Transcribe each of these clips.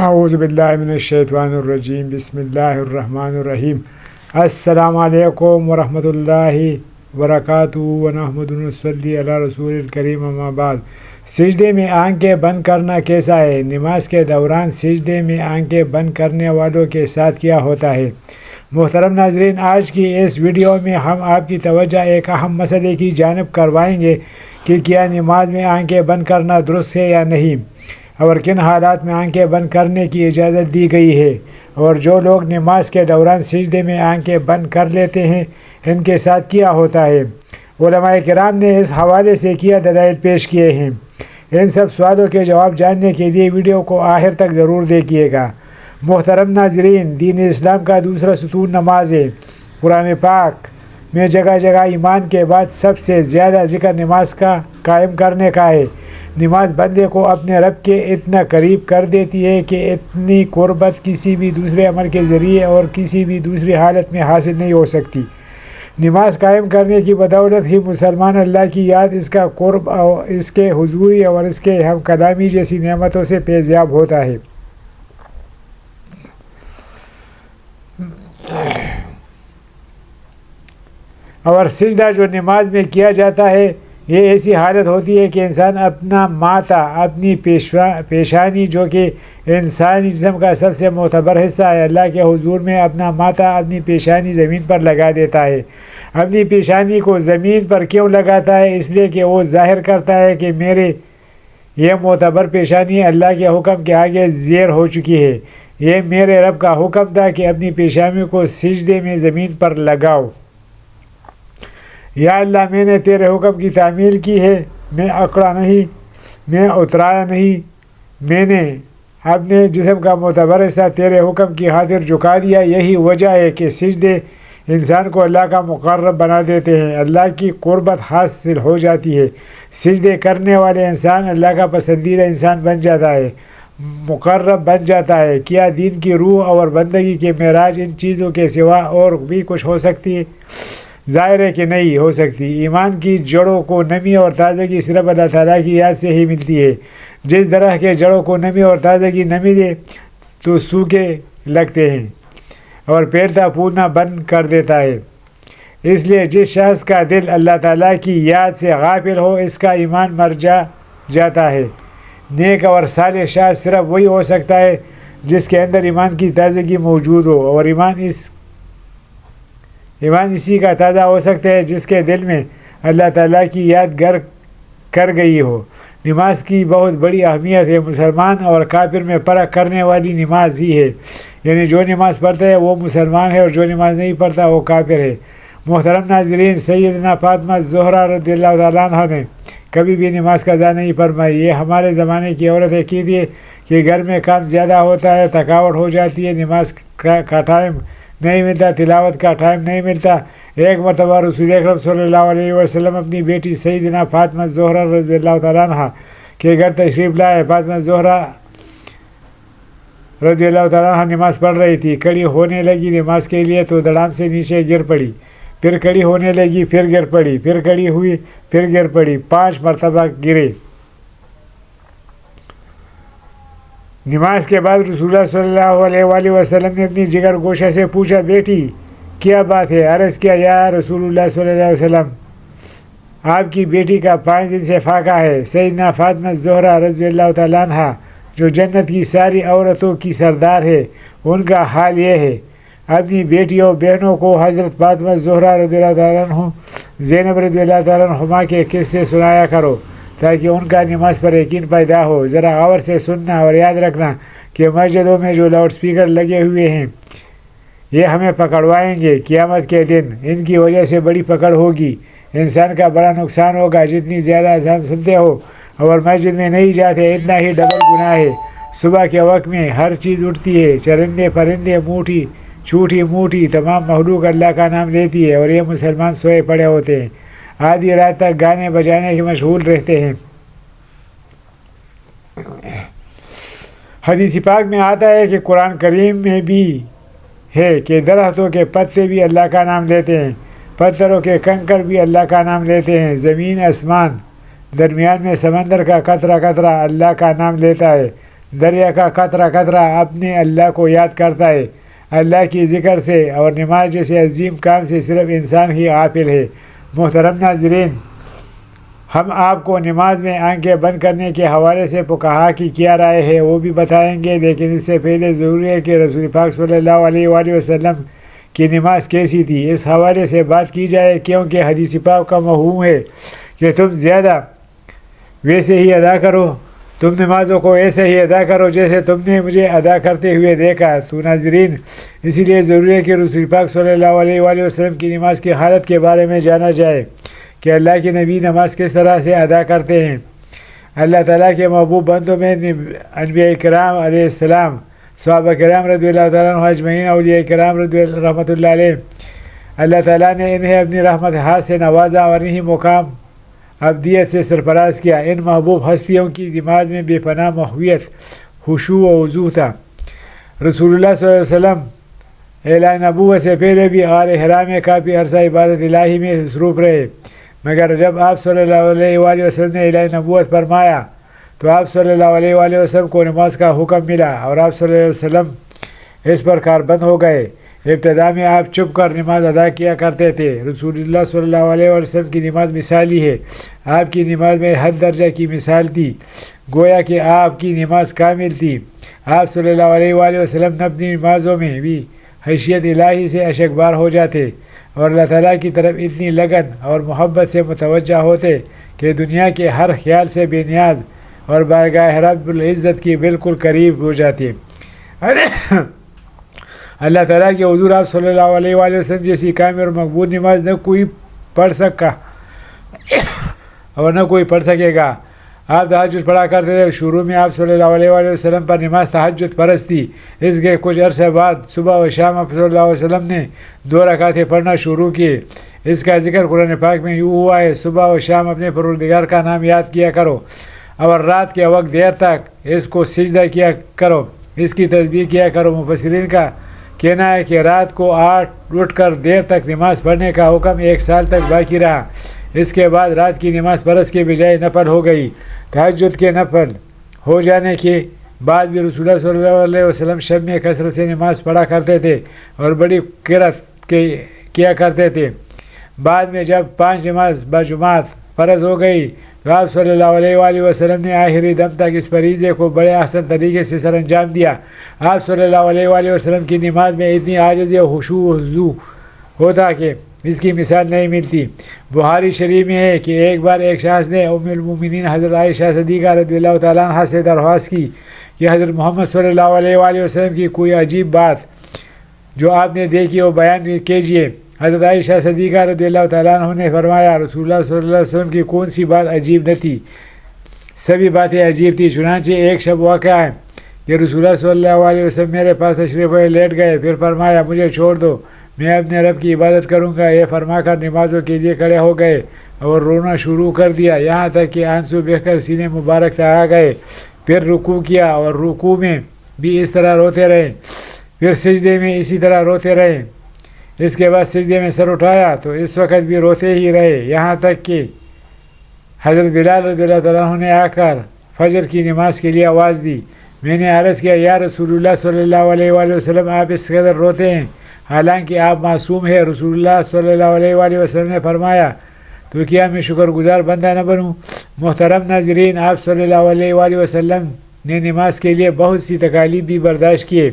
اعوذ باللہ من الشیطان الرجیم بسم اللہ الرحمن الرحیم السلام علیکم ورحمۃ اللہ وبرکاتہ ونحمد نصلی علی رسول الکریم اما بعد۔ سجدے میں آنکھیں بند کرنا کیسا ہے؟ نماز کے دوران سجدے میں آنکھیں بند کرنے والوں کے ساتھ کیا ہوتا ہے؟ محترم ناظرین، آج کی اس ویڈیو میں ہم آپ کی توجہ ایک اہم مسئلے کی جانب کروائیں گے کہ کیا نماز میں آنکھیں بند کرنا درست ہے یا نہیں، اور کن حالات میں آنکھیں بند کرنے کی اجازت دی گئی ہے، اور جو لوگ نماز کے دوران سجدے میں آنکھیں بند کر لیتے ہیں ان کے ساتھ کیا ہوتا ہے۔ علماء کرام نے اس حوالے سے کیا دلائل پیش کیے ہیں۔ ان سب سوالوں کے جواب جاننے کے لیے ویڈیو کو آخر تک ضرور دیکھیے گا۔ محترم ناظرین، دین اسلام کا دوسرا ستون نماز ہے۔ قرآن پاک میں جگہ جگہ ایمان کے بعد سب سے زیادہ ذکر نماز کا قائم کرنے کا ہے۔ نماز بندے کو اپنے رب کے اتنا قریب کر دیتی ہے کہ اتنی قربت کسی بھی دوسرے عمل کے ذریعے اور کسی بھی دوسری حالت میں حاصل نہیں ہو سکتی۔ نماز قائم کرنے کی بدولت ہی مسلمان اللہ کی یاد، اس کا قرب اور اس کے حضوری اور اس کے ہم کلامی جیسی نعمتوں سے فیضیاب ہوتا ہے۔ اور سجدہ جو نماز میں کیا جاتا ہے، یہ ایسی حالت ہوتی ہے کہ انسان اپنا ماتھا، اپنی پیشانی جو کہ انسانی جسم کا سب سے معتبر حصہ ہے، اللہ کے حضور میں اپنا ماتھا، اپنی پیشانی زمین پر لگا دیتا ہے۔ اپنی پیشانی کو زمین پر کیوں لگاتا ہے؟ اس لیے کہ وہ ظاہر کرتا ہے کہ میرے یہ معتبر پیشانی اللہ کے حکم کے آگے زیر ہو چکی ہے۔ یہ میرے رب کا حکم تھا کہ اپنی پیشانی کو سجدے میں زمین پر لگاؤ۔ یا اللہ، میں نے تیرے حکم کی تعمیل کی ہے، میں اکڑا نہیں، میں اترایا نہیں، میں نے اپنے جسم کا معتبر حصہ تیرے حکم کی خاطر جھکا دیا۔ یہی وجہ ہے کہ سجدے انسان کو اللہ کا مقرب بنا دیتے ہیں، اللہ کی قربت حاصل ہو جاتی ہے۔ سجدے کرنے والے انسان اللہ کا پسندیدہ انسان بن جاتا ہے، مقرب بن جاتا ہے۔ کیا دین کی روح اور بندگی کے معراج ان چیزوں کے سوا اور بھی کچھ ہو سکتی ہے؟ ظاہر ہے کہ نہیں ہو سکتی۔ ایمان کی جڑوں کو نمی اور تازگی صرف اللہ تعالیٰ کی یاد سے ہی ملتی ہے۔ جس درخت کے جڑوں کو نمی اور تازگی نہ ملے تو سوکھے لگتے ہیں اور پھیلتا پھولنا بند کر دیتا ہے۔ اس لیے جس شخص کا دل اللہ تعالیٰ کی یاد سے غافل ہو، اس کا ایمان مر جاتا ہے۔ نیک اور صالح شخص صرف وہی ہو سکتا ہے جس کے اندر ایمان کی تازگی موجود ہو، اور ایمان اسی کا تازہ ہو سکتا ہے جس کے دل میں اللہ تعالیٰ کی یاد گر کر گئی ہو۔ نماز کی بہت بڑی اہمیت ہے۔ مسلمان اور کافر میں فرق کرنے والی نماز ہی ہے، یعنی جو نماز پڑھتا ہے وہ مسلمان ہے اور جو نماز نہیں پڑھتا وہ کافر ہے۔ محترم ناظرین، سیدنا فاطمہ زہرا رضی اللہ تعالیٰ عنہ نے کبھی بھی نماز قضا نہیں فرمائی۔ یہ ہمارے زمانے کی عورتیں کہتی ہے کہ گھر میں کام زیادہ ہوتا ہے، تھکاوٹ ہو جاتی ہے، نماز کا ٹائم نہیں ملتا، تلاوت کا ٹائم نہیں ملتا۔ ایک مرتبہ رسول اکرم صلی اللہ علیہ وسلم اپنی بیٹی سیدنا فاطمہ زہرا رضی اللہ تعالیٰ عنہ کے گھر تشریف لائے۔ فاطمہ زہرا رضی اللہ تعالیٰ عنہ نماز پڑھ رہی تھی۔ کھڑی ہونے لگی نماز کے لیے تو دڑام سے نیچے گر پڑی، پھر کھڑی ہونے لگی، پھر گر پڑی، پھر کھڑی ہوئی، پھر گر پڑی، 5 مرتبہ گرے۔ نماز کے بعد رسول اللہ صلی اللہ علیہ وآلہ وسلم نے اپنی جگر گوشہ سے پوچھا، بیٹی کیا بات ہے؟ عرض کیا، یا رسول اللہ صلی اللہ علیہ وسلم، آپ کی بیٹی کا 5 دن سے فاقہ ہے۔ سیدنا فاطمہ زہرا رضی اللہ تعالیٰ عنہ جو جنت کی ساری عورتوں کی سردار ہے، ان کا حال یہ ہے۔ اپنی بیٹیوں بہنوں کو حضرت فاطمہ زہرا رضی اللہ تعالیٰ عنہ، زینب رضی اللہ تعالیٰ عنہما کے قصے سنایا کرو تاکہ ان کا نماز پر یقین پیدا ہو۔ ذرا غور سے سننا اور یاد رکھنا کہ مسجدوں میں جو لاؤڈ سپیکر لگے ہوئے ہیں یہ ہمیں پکڑوائیں گے قیامت کے دن۔ ان کی وجہ سے بڑی پکڑ ہوگی، انسان کا بڑا نقصان ہوگا۔ جتنی زیادہ اذان سنتے ہو اور مسجد میں نہیں جاتے، اتنا ہی ڈبل گناہ ہے۔ صبح کے وقت میں ہر چیز اٹھتی ہے، چرندے پرندے، موٹی چھوٹی موٹی تمام مخلوق اللہ کا نام لیتی ہے، اور یہ مسلمان سوئے پڑے ہوتے ہیں، آدھی رات تک گانے بجانے کے مشغول رہتے ہیں۔ حدیث پاک میں آتا ہے کہ قرآن کریم میں بھی ہے کہ درختوں کے پتے بھی اللہ کا نام لیتے ہیں، پتھروں کے کنکر بھی اللہ کا نام لیتے ہیں، زمین آسمان درمیان میں سمندر کا قطرہ قطرہ اللہ کا نام لیتا ہے۔ دریا کا قطرہ قطرہ اپنے اللہ کو یاد کرتا ہے۔ اللہ کی ذکر سے اور نماز جیسے عظیم کام سے صرف انسان ہی غافل ہے۔ محترم ناظرین، ہم آپ کو نماز میں آنکھیں بند کرنے کے حوالے سے فقہا کی کیا رائے ہے وہ بھی بتائیں گے، لیکن اس سے پہلے ضروری ہے کہ رسول پاک صلی اللہ علیہ وآلہ وسلم کی نماز کیسی تھی اس حوالے سے بات کی جائے، کیونکہ حدیث پاک کا مفہوم ہے کہ تم زیادہ ویسے ہی ادا کرو، تم نمازوں کو ایسے ہی ادا کرو جیسے تم نے مجھے ادا کرتے ہوئے دیکھا۔ تو ناظرین، اسی لیے ضروری ہے کہ رسول پاک صلی اللہ علیہ وآلہ وسلم کی نماز کی حالت کے بارے میں جانا جائے کہ اللہ کے نبی نماز کس طرح سے ادا کرتے ہیں۔ اللہ تعالیٰ کے محبوب بندوں میں انبیاء کرام علیہ السلام، صحابہ کرام رضی اللہ تعالیٰ عنہ اجمعین، اولیاء کرام رحمۃ اللہ علیہ، اللہ تعالیٰ نے انہیں اپنی رحمت ہاتھ سے نوازا اور انہیں مقام ابدیت سے سرفراز کیا۔ ان محبوب ہستیوں کی نماز میں بے پناہ محویت، خشوع و وضوح تھا۔ رسول اللہ صلی اللہ علیہ وسلم اعلان نبوت سے پہلے بھی غار حرا میں کافی عرصہ عبادت الہی میں مصروف رہے، مگر جب آپ صلی اللہ علیہ وآلہ وسلم نے اعلان نبوت فرمایا تو آپ صلی اللہ علیہ وآلہ وسلم کو نماز کا حکم ملا اور آپ صلی اللہ علیہ وسلم اس پر کاربند ہو گئے۔ ابتدا میں آپ چپ کر نماز ادا کیا کرتے تھے۔ رسول اللہ صلی اللہ علیہ وسلم کی نماز مثالی ہے، آپ کی نماز میں حد درجہ کی مثال تھی، گویا کہ آپ کی نماز کامل تھی۔ آپ صلی اللہ علیہ وآلہ وسلم اپنی نمازوں میں بھی حیثیت الہی سے اشکبار ہو جاتے اور اللہ تعالیٰ کی طرف اتنی لگن اور محبت سے متوجہ ہوتے کہ دنیا کے ہر خیال سے بے نیاز اور بارگاہ رب العزت کی بالکل قریب ہو جاتے۔ اللہ تعالیٰ کے حضور آپ صلی اللہ علیہ وآلہ وسلم جیسی کامل اور مقبول نماز نہ کوئی پڑھ سکا اور نہ کوئی پڑھ سکے گا۔ آپ تہجد پڑھا کرتے تھے۔ شروع میں آپ صلی اللہ علیہ وآلہ وسلم پر نماز تہجد فرض تھی، اس کے کچھ عرصے بعد صبح و شام آپ صلی اللہ علیہ وسلم نے 2 رکعتیں پڑھنا شروع کیے۔ اس کا ذکر قرآن پاک میں یوں ہوا ہے، صبح و شام اپنے پروردگار کا نام یاد کیا کرو اور رات کے وقت دیر تک اس کو سجدہ کیا کرو، اس کی تسبیح کیا کرو۔ مفسرین کا کہنا ہے کہ رات کو اٹھ کر دیر تک نماز پڑھنے کا حکم 1 سال تک باقی رہا۔ اس کے بعد رات کی نماز فرض کے بجائے نفل ہو گئی۔ تہجد کے نفل ہو جانے کے بعد بھی رسول اللہ صلی اللہ علیہ وسلم شب میں کثرت سے نماز پڑھا کرتے تھے اور بڑی قرت کیا کرتے تھے۔ بعد میں جب 5 نماز بجماعت فرض ہو گئی تو آپ صلی اللہ علیہ وآلہ وسلم نے آخری دم تک اس فریضے کو بڑے احسن طریقے سے سر انجام دیا۔ آپ صلی اللہ علیہ وآلہ وسلم کی نماز میں اتنی عاجزی و خشوع و خضوع ہوتا کہ اس کی مثال نہیں ملتی۔ بخاری شریف میں ہے کہ ایک بار ایک شخص نے ام المومنین حضرت عائشہ صدیقہ رضی اللہ تعالیٰ عنہ سے درخواست کی کہ حضرت محمد صلی اللہ علیہ وآلہ وسلم کی کوئی عجیب بات جو آپ نے دیکھی وہ بیان کیجیے۔ حضرت عائشہ صدیقہ رضی اللہ تعالیٰ عنہ نے فرمایا، رسول اللہ صلی اللہ علیہ وسلم کی کون سی بات عجیب نہ تھی، سبھی باتیں عجیب تھیں۔ چنانچہ ایک شب واقع ہے کہ رسول اللہ صلی اللہ علیہ وسلم میرے پاس تشریف ہوئے لیٹ گئے، پھر فرمایا مجھے چھوڑ دو، میں اپنے رب کی عبادت کروں گا۔ یہ فرما کر نمازوں کے لیے کھڑے ہو گئے اور رونا شروع کر دیا، یہاں تک کہ آنسو بہہ کر سینے مبارک تک آ گئے۔ پھر رکوع کیا اور رکوع میں بھی اس طرح روتے رہے، پھر سجدے میں اسی طرح روتے رہے۔ اس کے بعد سجدے میں سر اٹھایا تو اس وقت بھی روتے ہی رہے، یہاں تک کہ حضرت بلال رضی اللہ تعالیٰ عنہ نے آ کر فجر کی نماز کے لیے آواز دی۔ میں نے عرض کیا، یا رسول اللہ صلی اللہ علیہ وآلہ وسلم آپ اس قدر روتے ہیں حالانکہ آپ معصوم ہیں۔ رسول اللہ صلی اللہ علیہ وآلہ وسلم نے فرمایا، تو کیا میں شکر گزار بندہ نہ بنوں؟ محترم ناظرین، آپ صلی اللہ علیہ وآلہ وسلم نے نماز کے لیے بہت سی تکالیف بھی برداشت کیے۔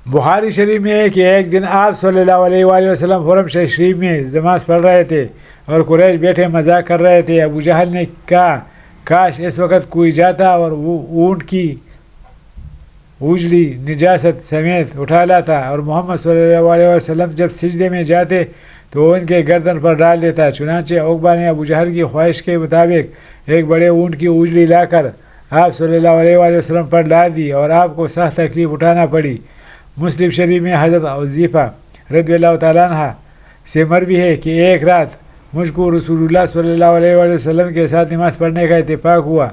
بخاری شریف میں ہے کہ ایک دن آپ صلی اللہ علیہ وآلہ وسلم حرم شریف میں نماز پڑھ رہے تھے اور قریش بیٹھے مذاق کر رہے تھے۔ ابو جہل نے کہا، کاش اس وقت کوئی جاتا اور وہ اونٹ کی اجلی نجاست سمیت اٹھا لاتا اور محمد صلی اللہ علیہ وسلم جب سجدے میں جاتے تو ان کے گردن پر ڈال دیتا۔ چنانچہ عقبہ نے ابو جہل کی خواہش کے مطابق ایک بڑے اونٹ کی اجلی لا کر آپ صلی اللہ علیہ وآلہ وسلم پر ڈال دی اور آپ کو سخت تکلیف اٹھانا پڑی۔ مسلم شریف میں حضرت عزیفہ رضی اللہ تعالیٰ عنہ سے مروی ہے کہ ایک رات مجھ کو رسول اللہ صلی اللہ علیہ وآلہ وسلم کے ساتھ نماز پڑھنے کا اتفاق ہوا۔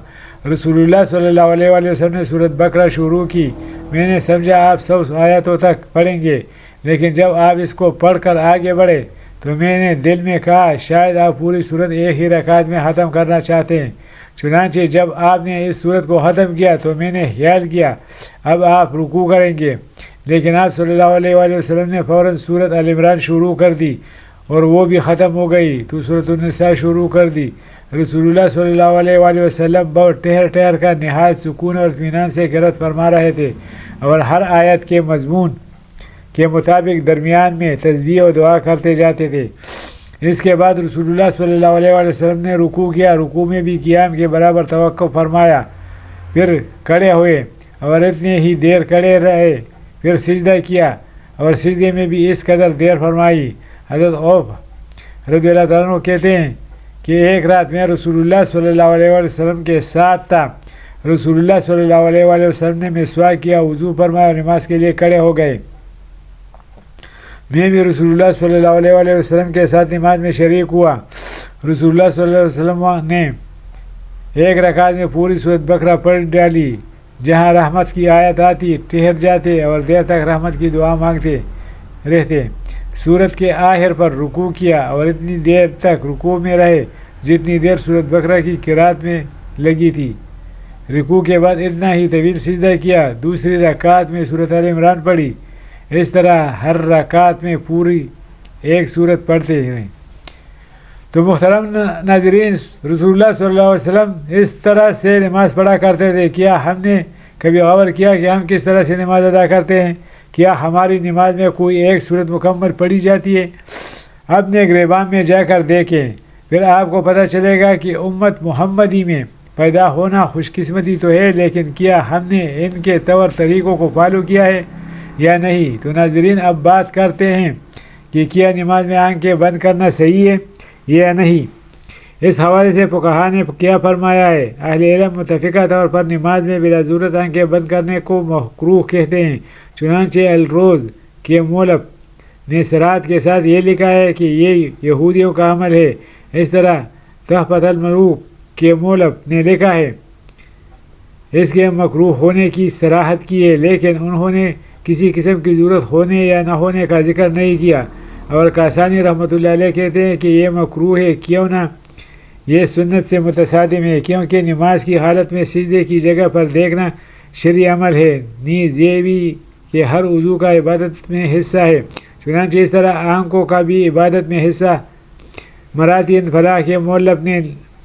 رسول اللہ صلی اللہ علیہ وآلہ وسلم نے سورۃ بقرہ شروع کی۔ میں نے سمجھا آپ 100 آیتوں تک پڑھیں گے، لیکن جب آپ اس کو پڑھ کر آگے بڑھے تو میں نے دل میں کہا شاید آپ پوری سورت ایک ہی رکعت میں ختم کرنا چاہتے ہیں۔ چنانچہ جب آپ نے اس صورت کو ختم کیا تو میں نے خیال کیا اب آپ رکوع کریں گے، لیکن آپ صلی اللہ علیہ وآلہ وسلم نے فوراً سورت آل عمران شروع کر دی اور وہ بھی ختم ہو گئی تو سورت النساء شروع کر دی۔ رسول اللہ صلی اللہ علیہ وآلہ وسلم بہت ٹھہر کر نہایت سکون اور اطمینان سے قرأت فرما رہے تھے اور ہر آیت کے مضمون کے مطابق درمیان میں تسبیح و دعا کرتے جاتے تھے۔ اس کے بعد رسول اللہ صلی اللہ علیہ وآلہ وسلم نے رکوع کیا، رکوع میں بھی قیام کے برابر توقف فرمایا، پھر کھڑے ہوئے اور اتنے ہی دیر کھڑے رہے، پھر سجدہ کیا اور سجدے میں بھی اس قدر دیر فرمائی۔ حضرت عوف رضی اللہ تعالیٰ عنہ کہتے ہیں کہ ایک رات میں رسول اللہ صلی اللہ علیہ وآلہ وسلم کے ساتھ تھا۔ رسول اللہ صلی اللہ علیہ وآلہ وسلم نے مسواک کیا، وضو فرمایا اور نماز کے لیے کھڑے ہو گئے۔ میں بھی رسول اللہ صلی اللہ علیہ وآلہ وسلم کے ساتھ نماز میں شریک ہوا۔ رسول اللہ صلی اللہ علیہ وسلم نے ایک رکعت میں پوری سورۃ بقرہ پڑھ ڈالی۔ جہاں رحمت کی آیت آتی ٹھہر جاتے اور دیر تک رحمت کی دعا مانگتے رہتے۔ سورت کے آخر پر رکوع کیا اور اتنی دیر تک رکوع میں رہے جتنی دیر سورۃ بقرہ کی قرأت میں لگی تھی۔ رکوع کے بعد اتنا ہی طویل سجدہ کیا، دوسری رکعت میں سورۃ آل عمران پڑھی۔ اس طرح ہر رکعت میں پوری ایک سورت پڑھتے ہیں۔ تو محترم ناظرین، رسول اللہ صلی اللہ علیہ وسلم اس طرح سے نماز پڑھا کرتے تھے۔ کیا ہم نے کبھی غور کیا کہ ہم کس طرح سے نماز ادا کرتے ہیں؟ کیا ہماری نماز میں کوئی ایک سورت مکمل پڑھی جاتی ہے؟ اپنے گریبان میں جا کر دیکھیں، پھر آپ کو پتہ چلے گا کہ امت محمدی میں پیدا ہونا خوش قسمتی تو ہے، لیکن کیا ہم نے ان کے طور طریقوں کو فالو کیا ہے یا نہیں؟ تو ناظرین، اب بات کرتے ہیں کہ کیا نماز میں آنکھیں بند کرنا صحیح ہے یا نہیں۔ اس حوالے سے فقہاء نے کیا فرمایا ہے؟ اہل علم متفقہ طور پر نماز میں بلا ضرورت آنکھیں بند کرنے کو مکروہ کہتے ہیں۔ چنانچہ الروز کے مولف نے صراحت کے ساتھ یہ لکھا ہے کہ یہ یہودیوں کا عمل ہے۔ اس طرح تحفۃ الملوک کے مولف نے لکھا ہے، اس کے مکروہ ہونے کی صراحت کی ہے، لیکن انہوں نے کسی قسم کی ضرورت ہونے یا نہ ہونے کا ذکر نہیں کیا۔ اور کاسانی رحمۃ اللہ علیہ کہتے ہیں کہ یہ مکروہ ہے، کیوں نہ یہ سنت سے متصادم ہے، کیونکہ نماز کی حالت میں سجدے کی جگہ پر دیکھنا شرعی عمل ہے، نیز یہ بھی کہ ہر عضو کا عبادت میں حصہ ہے۔ چنانچہ اس طرح آنکھوں کا بھی عبادت میں حصہ۔ مراتین فلاح کے مؤلف نے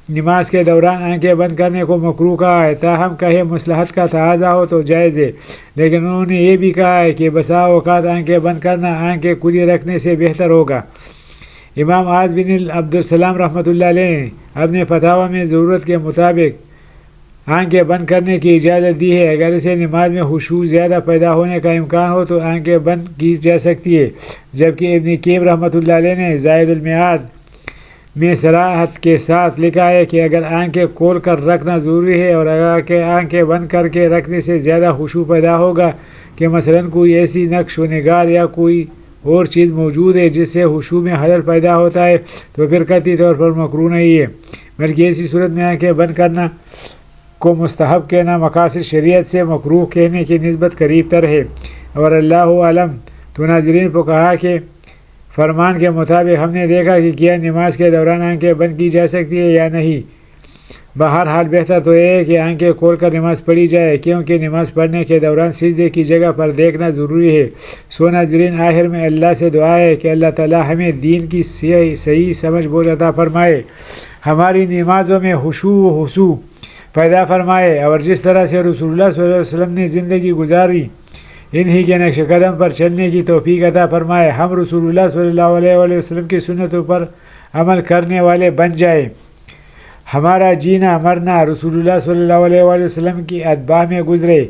نماز کے دوران آنکھیں بند کرنے کو مکروہ کہا ہے، تاہم کہے مصلحت کا تقاضا ہو تو جائز ہے، لیکن انہوں نے یہ بھی کہا ہے کہ بسا اوقات آنکھیں بند کرنا آنکھیں کھلی رکھنے سے بہتر ہوگا۔ امام عاص بن عبدالسلام رحمۃ اللہ علیہ نے اپنے فتاویٰ میں ضرورت کے مطابق آنکھیں بند کرنے کی اجازت دی ہے۔ اگر اسے نماز میں خشوع زیادہ پیدا ہونے کا امکان ہو تو آنکھیں بند کی جا سکتی ہے، جبکہ ابن قیم رحمۃ اللہ علیہ نے زائد المعاد میں صراحت کے ساتھ لکھا ہے کہ اگر آنکھیں کھول کر رکھنا ضروری ہے اور اگر آنکھیں بند کر کے رکھنے سے زیادہ خشوع پیدا ہوگا کہ مثلاً کوئی ایسی نقش و نگار یا کوئی اور چیز موجود ہے جس سے خشوع میں خلل پیدا ہوتا ہے تو پھر قطعی طور پر مکروہ نہیں ہے، بلکہ ایسی صورت میں آنکھیں بند کرنا کو مستحب کہنا مقاصد شریعت سے مکروہ کہنے کی نسبت قریب تر ہے۔ اور اللہ عالم۔ تو ناظرین، فقہاء کے فرمان کے مطابق ہم نے دیکھا کہ کیا نماز کے دوران آنکھیں بند کی جا سکتی ہے یا نہیں۔ بہرحال بہتر تو یہ ہے کہ آنکھیں کھول کر نماز پڑھی جائے، کیونکہ نماز پڑھنے کے دوران سجدے کی جگہ پر دیکھنا ضروری ہے۔ سو ناظرین، آخر میں اللہ سے دعا ہے کہ اللہ تعالی ہمیں دین کی صحیح سمجھ بوجھ عطا فرمائے، ہماری نمازوں میں خشوع و خضوع پیدا فرمائے، اور جس طرح سے رسول اللہ صلی اللہ علیہ وسلم نے زندگی گزاری انہی کے نقش قدم پر چلنے کی توفیق عطا فرمائے، ہم رسول اللہ صلی اللہ علیہ وسلم کی سنتوں پر عمل کرنے والے بن جائے، ہمارا جینا مرنا رسول اللہ صلی اللہ علیہ وسلم کی اتباع میں گزرے،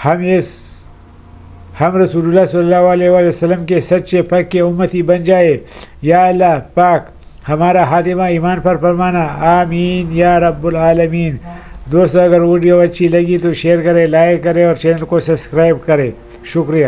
ہم رسول اللہ صلی اللہ علیہ وسلم کے سچے پکے امتی بن جائے۔ یا اللہ پاک ہمارا خاتمہ ایمان پر فرمانا، آمین یا رب العالمین۔ دوستو، اگر ویڈیو اچھی لگی تو شیئر کریں، لائک کریں اور چینل کو سبسکرائب کریں۔ شکریہ۔